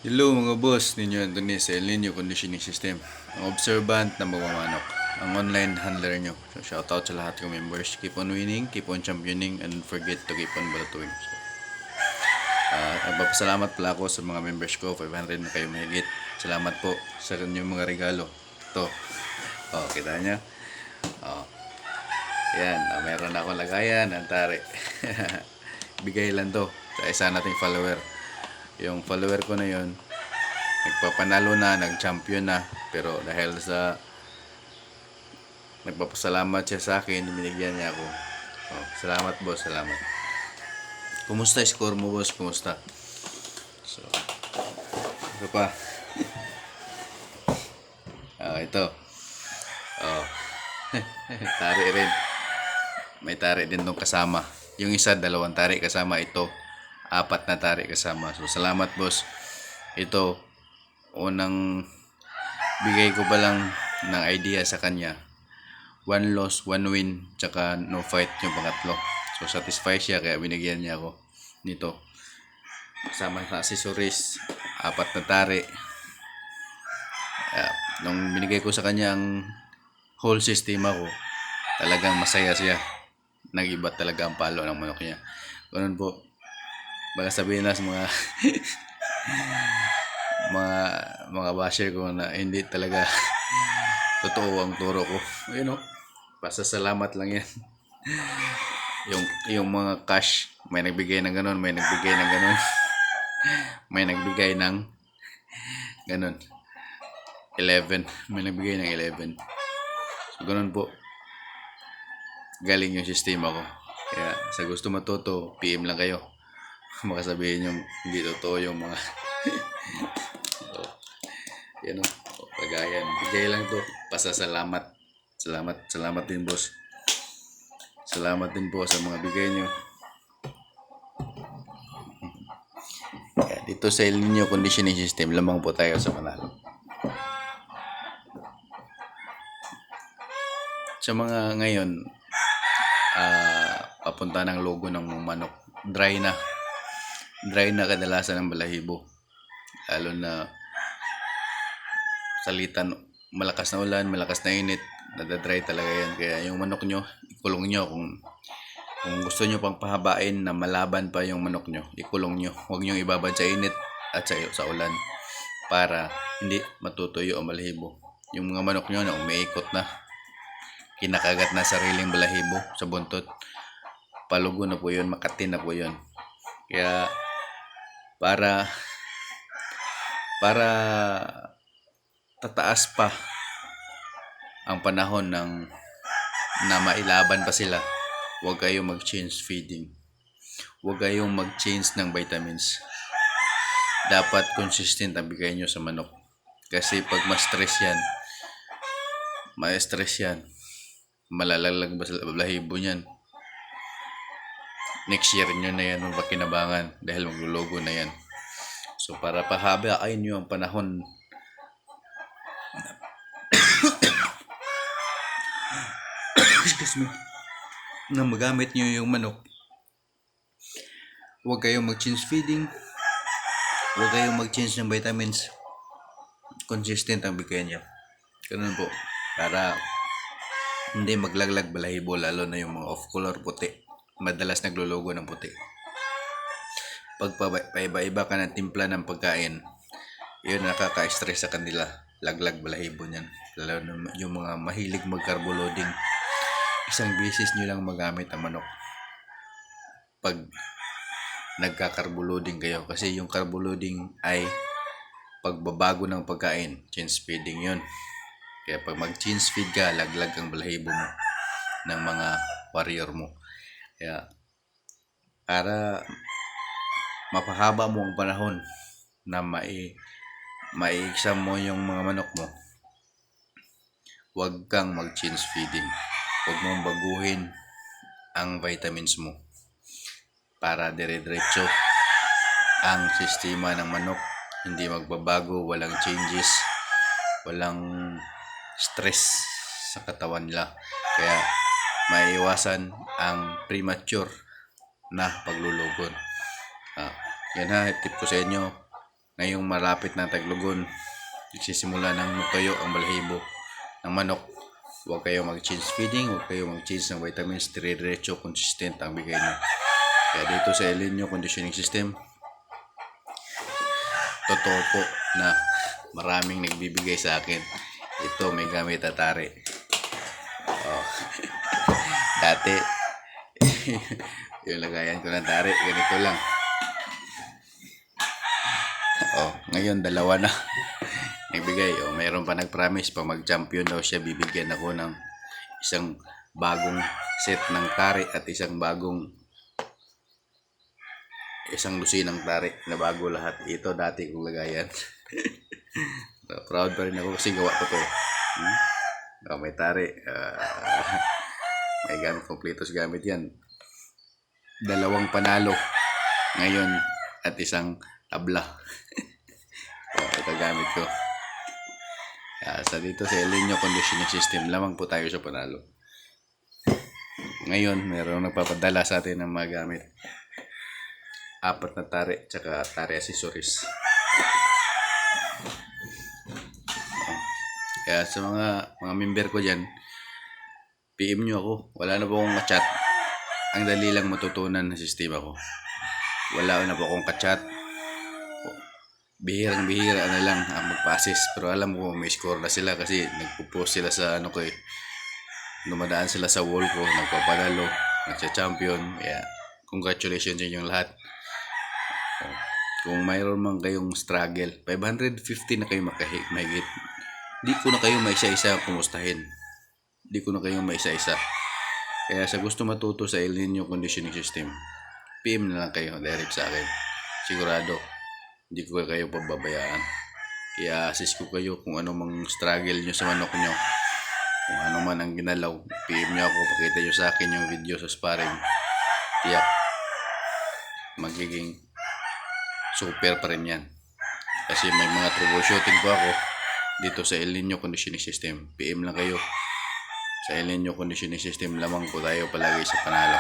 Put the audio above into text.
Hello mga boss, ninyo Anthony sa El Nino Conditioning System. Ang observant na magmamanok. Ang online handler nyo. So shoutout sa lahat ng members. Keep on winning, keep on championing, and don't forget to keep on balatuin. So, nagpapasalamat pala ako sa mga members ko. 500 na kayo mahigit. Salamat po sa inyong mga regalo. Ito. Oh, kita nyo? Oh. Yan, meron ako lagayan. Ang tari. Bigay lang to sa isa nating follower. Yung follower ko na yon nagpapanalo na, nag-champion na, pero dahil sa nagpapasalamat siya sa akin, binigyan niya ako. Oh, salamat boss, salamat. Kumusta score mo boss? Kumusta? So, ito pa. Ito. Oh. Tari rin. May tari din tong kasama. Yung isa, 2 tari kasama. Ito, 4 na tari kasama. So, salamat boss. Ito, unang bigay ko pa lang ng idea sa kanya. 1 loss, 1 win, tsaka no fight yung pangatlo. So, satisfied siya kaya binigyan niya ako nito. Kasama sa accessories, 4 na tari. Nung binigay ko sa kanya ang whole system ako, talagang masaya siya. Nag-iba talaga ang palo ng manok niya. Ganun po. Baka sabihin na sa mga mga basher ko na hindi talaga totoo ang turo ko. Ayun o. Pasasalamat lang yan. yung mga cash, may nagbigay ng ganun, may nagbigay ng ganun. May nagbigay ng ganun. 11. May nagbigay ng 11. So, ganun po. Galing yung sistema ko. Kaya sa gusto matuto, PM lang kayo. Makasabihin yung hindi totoo yung mga so, yan o. Pagayan. Bigay lang to. Pasasalamat. Salamat din boss. Salamat din po sa mga bigay nyo. Kaya dito sa El Nino Conditioning System, lamang po tayo sa manalo. Sa mga ngayon, papunta ng logo ng manok, dry na kadalasan ng balahibo, lalo na salitan, malakas na ulan, malakas na init, nadadry talaga yan. Kaya yung manok nyo, ikulong nyo. Kung gusto nyo pang pahabain na malaban pa yung manok nyo, ikulong nyo. Huwag nyo ibabad sa init at sa ulan para hindi matutuyo ang balahibo. Yung mga manok nyo na umiikot na, kinakagat na sariling balahibo sa buntot, palugo na po yun, makatin na po yun. Kaya para tataas pa ang panahon na mailaban pa sila, huwag kayong mag-change feeding, huwag kayong mag-change ng vitamins. Dapat consistent ang bigay nyo sa manok, kasi pag ma-stress yan, malalalag ba sa balahibo niyan, next year nyo na yan magpakinabangan dahil maglulugo na yan. So para pahabain nyo ang panahon excuse me, na magamit nyo yung manok, huwag kayong mag-change feeding, huwag kayong mag-change ng vitamins, consistent ang bigay nyo. Ganun po, para hindi maglaglag balahibo, lalo na yung mga off-color puti, madalas naglulugo ng puti. Pag paiba-iba ka ng timpla ng pagkain, yun nakaka-stress sa kanila, laglag balahibo niyan, lalo na yung mga mahilig mag-carbo loading. Isang beses nyo lang magamit ang manok pag nagka-carbo loading kayo, kasi yung carbo loading ay pagbabago ng pagkain, change feeding yun. Kaya pag mag-change feed ka, laglag ang balahibo mo ng mga warrior mo. Kaya para mapahaba mo ang panahon na maiksam mo yung mga manok mo, huwag kang mag-change feeding. Huwag mong baguhin ang vitamins mo para dire-diretso ang sistema ng manok, hindi magbabago, walang changes, walang stress sa katawan nila. Kaya maiiwasan ang premature na paglulugon. Yan ha, tip ko sa inyo, ngayong malapit na taglugon, nagsisimula ng tuyo ang balahibo ng manok. Huwag kayo mag-change feeding, huwag kayo mag-change ng vitamins, dire-diretso, consistent ang bigay nyo. Kaya dito sa El Nino conditioning system, totoo po na maraming nagbibigay sa akin. Ito may gamit atari. Oh. Dati, yung lagayan ko ng tari, ganito lang. Oh, ngayon dalawa na nagbigay. Oh, mayroon pa nag-promise pag mag-champion daw siya, bibigyan ako ng isang bagong set ng tari at isang lusinang tari na bago lahat. Ito dati kong lagayan. Proud pa rin ako kasi gawa ko to. Oh, may tari. May gamit, kompletos gamit yan. 2 panalo ngayon at isang tabla. Ito gamit ko. Sa dito sa El Nino conditioning system, lamang po tayo sa panalo. Ngayon, mayroong nagpapadala sa atin ng mga gamit. 4 na tari, tsaka tari accessories. Kaya sa mga member ko dyan, PM nyo ako. Wala na po akong ka-chat. Ang dali lang matutunan ng sistema ko. Wala na po akong ka-chat. Bihirang-bihira na lang ang mag-passes. Pero alam ko may score na sila kasi nagpo-post sila sa ano ko eh. Dumadaan sila sa wall ko, nagpapadalo, nagsa-champion. Yeah. Congratulations sa inyong lahat. Kung mayroon man kayong struggle, 550 na kayo mahigit. Di ko na kayo maisa-isa kumustahin. Di ko na kayo maisa-isa. Kaya sa gusto matuto sa El Nino conditioning system, PM na lang kayo direct sa akin. Sigurado, hindi ko kayo pababayaan. I-assist ko kayo kung ano mang struggle nyo sa manok nyo. Kung ano man ang ginalaw, PM nyo ako, pakita nyo sa akin yung video sa sparring. Tiyak, magiging super pa rin yan. Kasi may mga troubleshooting po ako dito sa El Nino conditioning system. PM lang kayo. Sa El Nino conditioning system lamang po tayo palagi sa panalo.